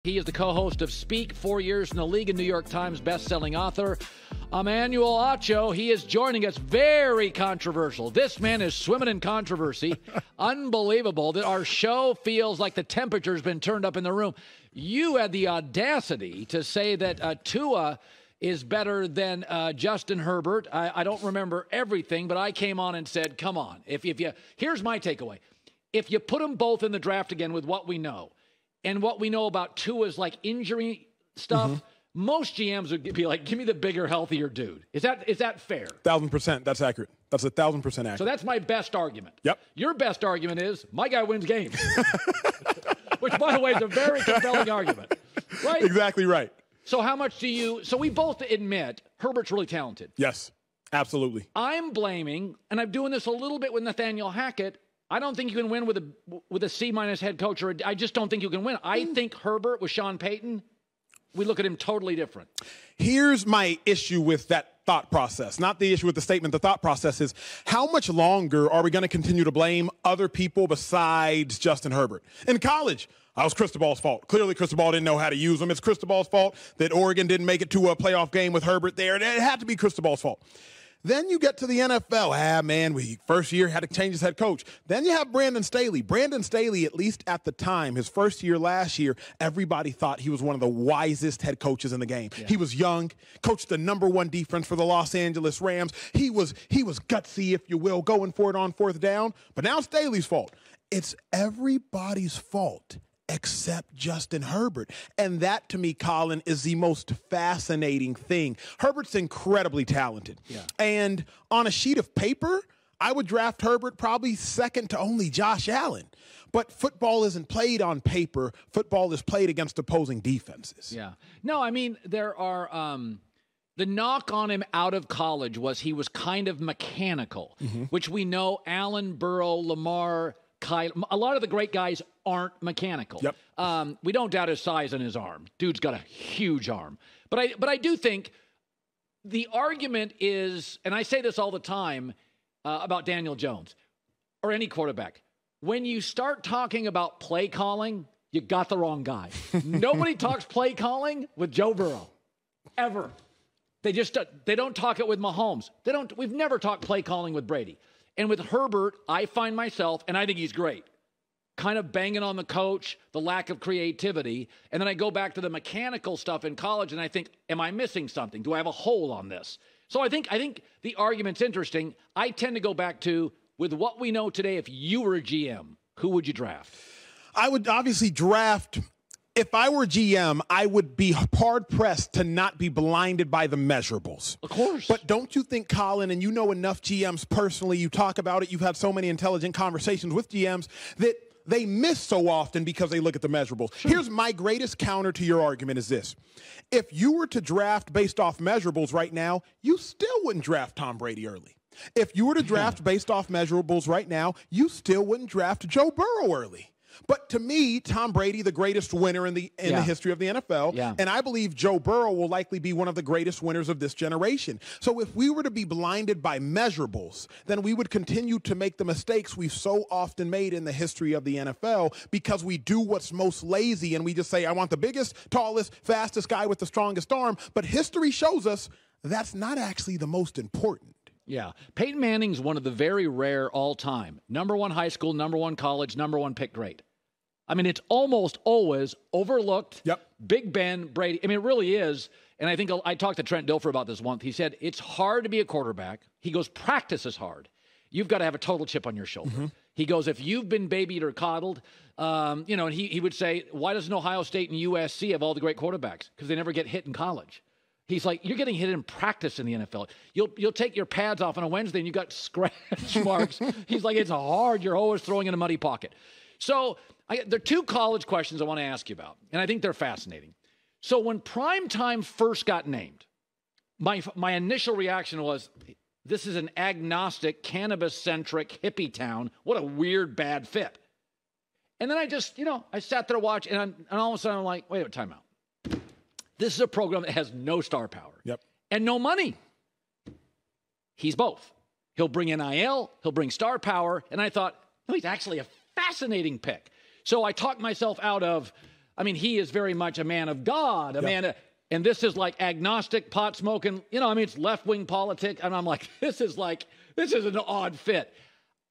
He is the co-host of Speak, 4 years in the league, and New York Times best-selling author. Emmanuel Acho, he is joining us. Very controversial. This man is swimming in controversy. Unbelievable that our show feels like the temperature's been turned up in the room. You had the audacity to say that Tua is better than Justin Herbert. I don't remember everything, but I came on and said, come on. Here's my takeaway. If you put them both in the draft again with what we know, and what we know about Tua's like injury stuff, most GMs would be like, give me the bigger, healthier dude. Is that fair? 1,000%. That's accurate. That's 1,000% accurate. So that's my best argument. Yep. Your best argument is my guy wins games. Which, by the way, is a very compelling argument. Right? Exactly right. So how much do you – so we both admit Herbert's really talented. Yes, absolutely. I'm blaming, and I'm doing this a little bit with Nathaniel Hackett, I don't think you can win with a C-minus head coach, or I just don't think you can win. I think Herbert with Sean Payton, we look at him totally different. Here's my issue with that thought process, not the issue with the statement. The thought process is, how much longer are we going to continue to blame other people besides Justin Herbert? In college, it was Cristobal's fault. Clearly, Cristobal didn't know how to use him. It's Cristobal's fault that Oregon didn't make it to a playoff game with Herbert there. It had to be Cristobal's fault. Then you get to the NFL. We first year had to change his head coach. Then you have Brandon Staley. Brandon Staley, at least at the time, his first year last year, everybody thought he was one of the wisest head coaches in the game. Yeah. He was young, coached the #1 defense for the Los Angeles Rams. He was gutsy, if you will, going for it on fourth down. But now it's Staley's fault. It's everybody's fault except Justin Herbert. And that, to me, Colin, is the most fascinating thing. Herbert's incredibly talented. Yeah. And on a sheet of paper, I would draft Herbert probably second to only Josh Allen. But football isn't played on paper. Football is played against opposing defenses. Yeah. No, I mean, there are the knock on him out of college was he was kind of mechanical, which we know Allen, Burrow, Lamar, Kyle, a lot of the great guys aren't mechanical. Yep. We don't doubt his size and his arm. Dude's got a huge arm. But I do think the argument is, and I say this all the time about Daniel Jones or any quarterback, when you start talking about play calling, you got the wrong guy. Nobody talks play calling with Joe Burrow, ever. They don't talk it with Mahomes. We've never talked play calling with Brady. And with Herbert, I find myself, and I think he's great, kind of banging on the coach, the lack of creativity. And then I go back to the mechanical stuff in college, and I think, am I missing something? Do I have a hole on this? So I think the argument's interesting. I tend to go back to, with what we know today, if you were a GM, who would you draft? I would obviously draft. If I were GM, I would be hard-pressed to not be blinded by the measurables. Of course. But don't you think, Colin, and you know enough GMs personally, you talk about it, you've had so many intelligent conversations with GMs, that they miss so often because they look at the measurables. Sure. Here's my greatest counter to your argument is this. If you were to draft based off measurables right now, you still wouldn't draft Tom Brady early. If you were to draft based off measurables right now, you still wouldn't draft Joe Burrow early. But to me, Tom Brady, the greatest winner in the history of the NFL, and I believe Joe Burrow will likely be one of the greatest winners of this generation. So if we were to be blinded by measurables, then we would continue to make the mistakes we've so often made in the history of the NFL because we do what's most lazy and we just say, I want the biggest, tallest, fastest guy with the strongest arm. But history shows us that's not actually the most important. Yeah. Peyton Manning's one of the very rare all-time. #1 high school, #1 college, #1 pick grade. I mean, it's almost always overlooked. Yep. Big Ben, Brady. I mean, it really is. And I think I talked to Trent Dilfer about this once. He said, it's hard to be a quarterback. He goes, practice is hard. You've got to have a total chip on your shoulder. He goes, if you've been babied or coddled, and he would say, why doesn't Ohio State and USC have all the great quarterbacks? Because they never get hit in college. He's like, you're getting hit in practice in the NFL. You'll take your pads off on a Wednesday and you got scratch marks. He's like, it's hard. You're always throwing in a muddy pocket. So there are two college questions I want to ask you about, and I think they're fascinating. So when primetime first got named, my initial reaction was, this is an agnostic, cannabis-centric hippie town. What a weird, bad fit. And then I just, I sat there to watch, and all of a sudden I'm like, wait a time out. This is a program that has no star power and no money. He's both. He'll bring NIL, he'll bring star power, and I thought, no, he's actually a fascinating pick. So I talked myself out of I mean, he is very much a man of God, and this is like agnostic, pot smoking, it's left-wing politics. And I'm like, this is an odd fit.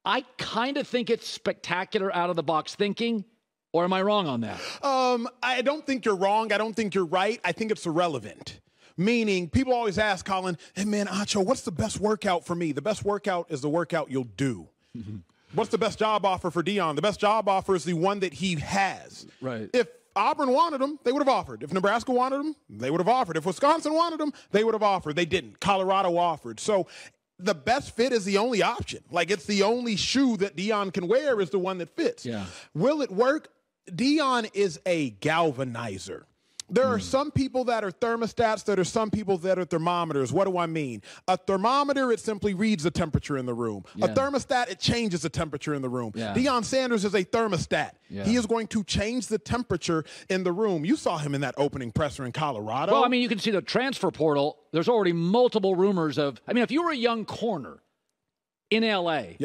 I kind of think it's spectacular out of the box thinking, or am I wrong on that? I don't think you're wrong. I don't think you're right. I think it's irrelevant. Meaning, people always ask Colin, hey man, Acho, what's the best workout for me? The best workout is the workout you'll do. Mm-hmm. What's the best job offer for Deion? The best job offer is the one that he has. Right. If Auburn wanted him, they would have offered. If Nebraska wanted him, they would have offered. If Wisconsin wanted him, they would have offered. They didn't. Colorado offered. So the best fit is the only option. Like, it's the only shoe that Deion can wear is the one that fits. Yeah. Will it work? Deion is a galvanizer. There are some people that are thermostats. There are some people that are thermometers. What do I mean? A thermometer, it simply reads the temperature in the room. Yeah. A thermostat, it changes the temperature in the room. Yeah. Deion Sanders is a thermostat. Yeah. He is going to change the temperature in the room. You saw him in that opening presser in Colorado. Well, I mean, you can see the transfer portal. There's already multiple rumors of, if you were a young corner in L.A.,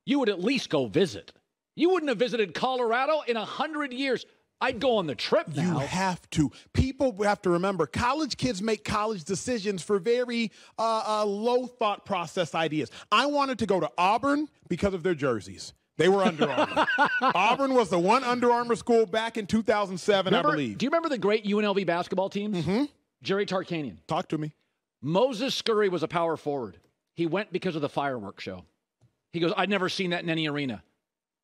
you would at least go visit. You wouldn't have visited Colorado in 100 years. I'd go on the trip now. You have to. People have to remember, college kids make college decisions for very low thought process ideas. I wanted to go to Auburn because of their jerseys. They were Under Armour. Auburn was the one Under Armour school back in 2007, I believe. Do you remember the great UNLV basketball teams? Mm-hmm. Jerry Tarkanian. Talk to me. Moses Scurry was a power forward. He went because of the fireworks show. He goes, I'd never seen that in any arena.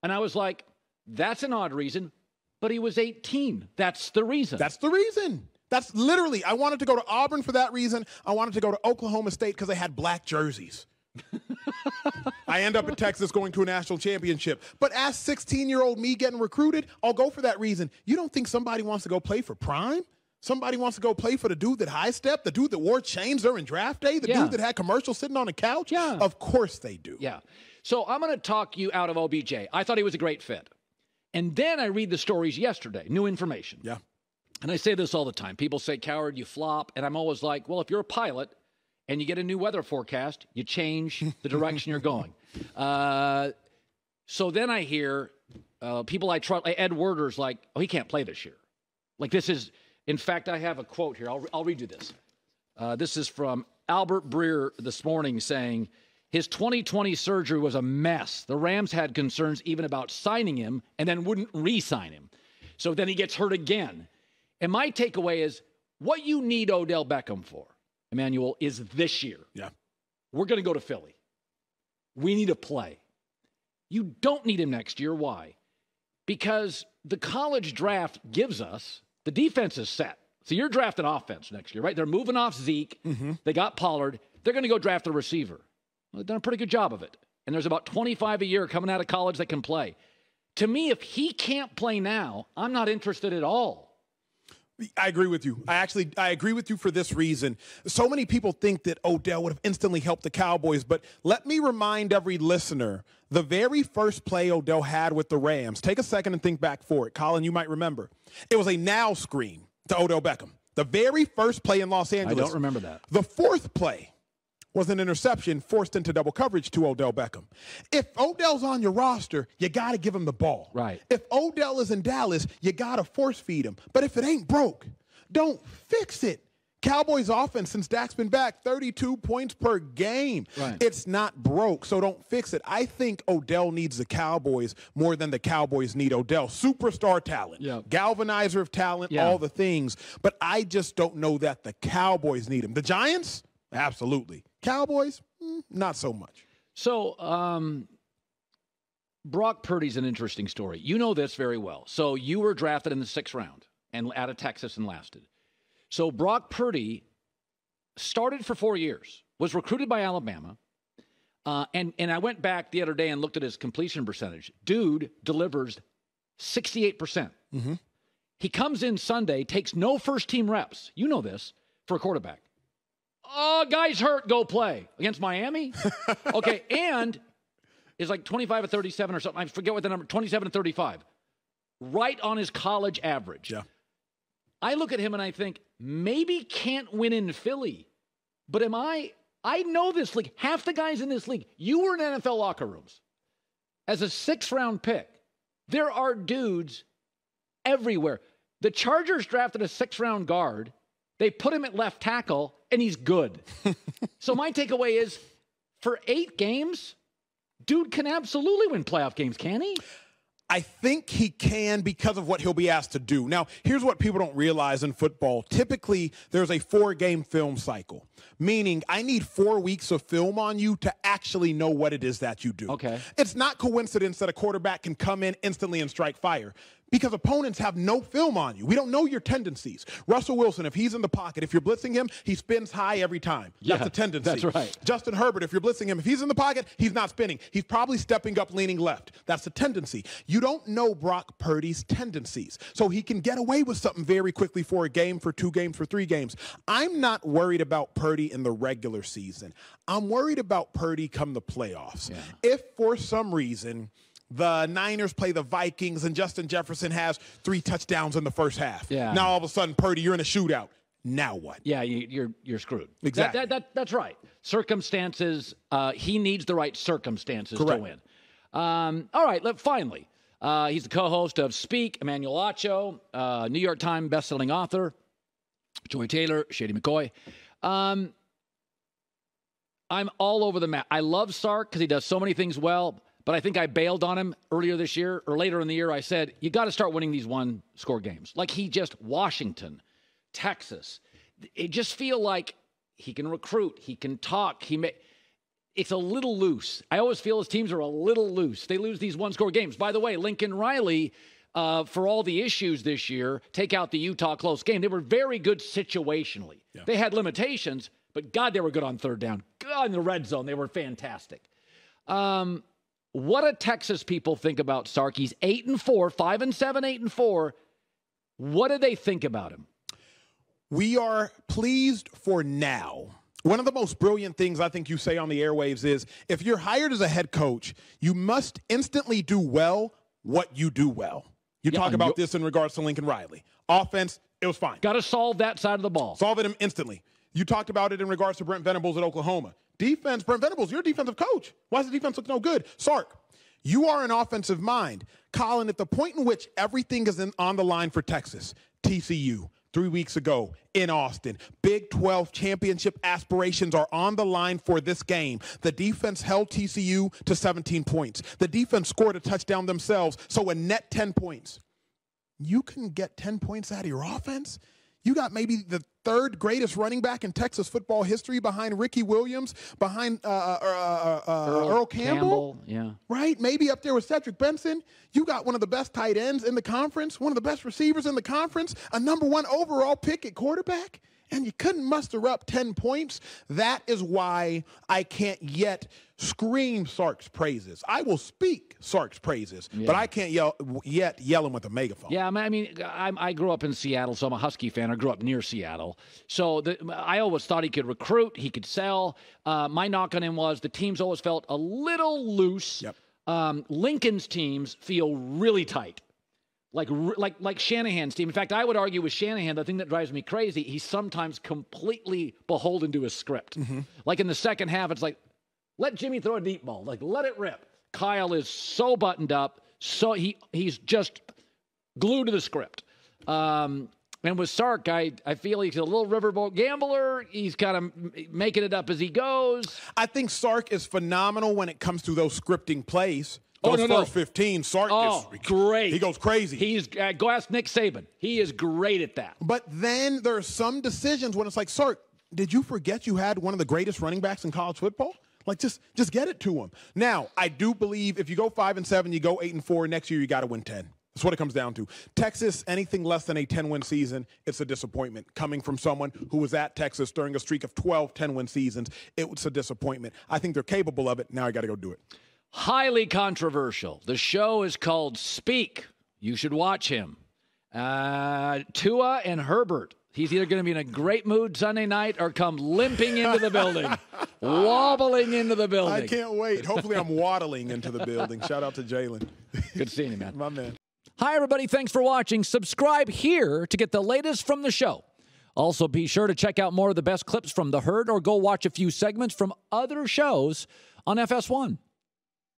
And I was like, that's an odd reason. But he was 18. That's the reason. That's the reason. That's literally, I wanted to go to Auburn for that reason. I wanted to go to Oklahoma State because they had black jerseys. I end up in Texas going to a national championship. But as 16-year-old me getting recruited, I'll go for that reason. You don't think somebody wants to go play for Prime? Somebody wants to go play for the dude that high-stepped, the dude that wore chains during draft day, the dude that had commercials sitting on the couch? Yeah. Of course they do. Yeah. So I'm going to talk you out of OBJ. I thought he was a great fit. And then I read the stories yesterday, new information. Yeah. And I say this all the time. People say, Cowherd, you flop. And I'm always like, well, if you're a pilot and you get a new weather forecast, you change the direction you're going. So then I hear people I trust, Ed Werder's like, oh, he can't play this year. Like this is, in fact, I have a quote here. I'll read you this. This is from Albert Breer this morning saying, his 2020 surgery was a mess. The Rams had concerns even about signing him and then wouldn't re-sign him. So then he gets hurt again. And my takeaway is what you need Odell Beckham for, Emmanuel, is this year. Yeah. We're going to go to Philly. We need to play. You don't need him next year. Why? Because the college draft gives us the defense is set. So you're drafting offense next year, right? They're moving off Zeke. Mm-hmm. They got Pollard. They're going to go draft a receiver. Well, they've done a pretty good job of it. And there's about 25 a year coming out of college that can play. To me, if he can't play now, I'm not interested at all. I agree with you. I agree with you for this reason. So many people think that Odell would have instantly helped the Cowboys, but let me remind every listener, the very first play Odell had with the Rams, take a second and think back for it. Colin, you might remember. It was a now screen to Odell Beckham. The very first play in Los Angeles. I don't remember that. The fourth play was an interception forced into double coverage to Odell Beckham. If Odell's on your roster, you got to give him the ball. Right. If Odell is in Dallas, you got to force feed him. But if it ain't broke, don't fix it. Cowboys offense, since Dak's been back, 32 points per game. Right. It's not broke, so don't fix it. I think Odell needs the Cowboys more than the Cowboys need Odell. Superstar talent, galvanizer of talent, all the things. But I just don't know that the Cowboys need him. The Giants? Absolutely. Cowboys, not so much. So, Brock Purdy's an interesting story. You know this very well. So you were drafted in the 6th round and out of Texas and lasted. So Brock Purdy started for 4 years, was recruited by Alabama, and I went back the other day and looked at his completion percentage. Dude delivers 68%. Mm-hmm. He comes in Sunday, takes no first-team reps. You know this, for a quarterback. Oh, guy's hurt, go play. Against Miami? Okay, and is like 25 or 37 or something. I forget what the number, 27 and 35. Right on his college average. Yeah. I look at him and I think, maybe can't win in Philly. But I know this league. Half the guys in this league, you were in NFL locker rooms. As a 6th round pick, there are dudes everywhere. The Chargers drafted a 6th-round guard. They put him at left tackle, and he's good. So my takeaway is, for 8 games, dude can absolutely win playoff games, can he? I think he can because of what he'll be asked to do. Now, here's what people don't realize in football. Typically, there's a 4-game film cycle, meaning I need 4 weeks of film on you to actually know what it is that you do. Okay. It's not coincidence that a quarterback can come in instantly and strike fire, because opponents have no film on you. We don't know your tendencies. Russell Wilson, if he's in the pocket, if you're blitzing him, he spins high every time. That's a tendency. That's right. Justin Herbert, if you're blitzing him, if he's in the pocket, he's not spinning. He's probably stepping up, leaning left. That's a tendency. You don't know Brock Purdy's tendencies. So he can get away with something very quickly for a game, for 2 games, for 3 games. I'm not worried about Purdy in the regular season. I'm worried about Purdy come the playoffs. Yeah. If for some reason the Niners play the Vikings and Justin Jefferson has 3 touchdowns in the first half. Yeah. Now all of a sudden, Purdy, you're in a shootout. Now what? Yeah, you're screwed. Exactly. That's right. Circumstances. He needs the right circumstances to win. All right. Finally, he's the co-host of Speak, Emmanuel Acho, New York Times bestselling author, Joy Taylor, Shady McCoy. I'm all over the map. I love Sark because he does so many things well. But I think I bailed on him earlier this year, or later in the year. I said, you got to start winning these 1-score games. Like Washington, Texas. It just feel like he can recruit. He can talk. It's a little loose. I always feel his teams are a little loose. They lose these 1-score games. By the way, Lincoln Riley, for all the issues this year, take out the Utah close game. They were very good situationally. Yeah. They had limitations, but God, they were good on 3rd down. God, in the red zone, they were fantastic. What do Texas people think about Sark? He's 8-4, 5-7, 8-4. What do they think about him? We are pleased for now. One of the most brilliant things I think you say on the airwaves is, if you're hired as a head coach, you must instantly do well what you do well. You talk about this in regards to Lincoln Riley. Offense, it was fine. Got to solve that side of the ball. Solve it instantly. You talked about it in regards to Brent Venables at Oklahoma. Defense, Brent Venables, you're a defensive coach. Why does the defense look no good? Sark, you are an offensive mind. Colin, at the point in which everything is on the line for Texas, TCU, 3 weeks ago in Austin, Big 12 championship aspirations are on the line for this game. The defense held TCU to 17 points. The defense scored a touchdown themselves, so a net 10 points. You can get 10 points out of your offense? You got maybe the 3rd greatest running back in Texas football history behind Ricky Williams, behind Earl Campbell. Yeah. Right? Maybe up there with Cedric Benson. You got one of the best tight ends in the conference, one of the best receivers in the conference, a number 1 overall pick at quarterback, and you couldn't muster up 10 points. That is why I can't yet scream Sark's praises. I will speak Sark's praises, but I can't yell him with a megaphone. Yeah, I mean, I grew up in Seattle, so I'm a Husky fan. I grew up near Seattle. So I always thought he could recruit, he could sell. My knock on him was the teams always felt a little loose. Yep. Lincoln's teams feel really tight. Like Shanahan's team. In fact, I would argue with Shanahan, the thing that drives me crazy, he's sometimes completely beholden to his script. Mm-hmm. Like in the second half, it's like, let Jimmy throw a deep ball. Like, let it rip. Kyle is so buttoned up, so he's just glued to the script. And with Sark, I feel he's a little riverboat gambler. He's kind of making it up as he goes. I think Sark is phenomenal when it comes to those scripting plays. Those first 15, Sark is great. He goes crazy. He's go ask Nick Saban. He is great at that. But then there are some decisions when it's like, Sark, did you forget you had one of the greatest running backs in college football? Like, just get it to him. Now, I do believe if you go 5-7, you go 8-4, next year you got to win 10. That's what it comes down to. Texas, anything less than a 10-win season, it's a disappointment. Coming from someone who was at Texas during a streak of 12 10-win seasons, it was a disappointment. I think they're capable of it. Now I got to go do it. Highly controversial. The show is called Speak. You should watch him. Tua and Herbert. He's either going to be in a great mood Sunday night or come limping into the building, wobbling into the building. I can't wait. Hopefully I'm waddling into the building. Shout out to Jalen. Good seeing you, man. My man. Hi, everybody. Thanks for watching. Subscribe here to get the latest from the show. Also, be sure to check out more of the best clips from The Herd or go watch a few segments from other shows on FS1.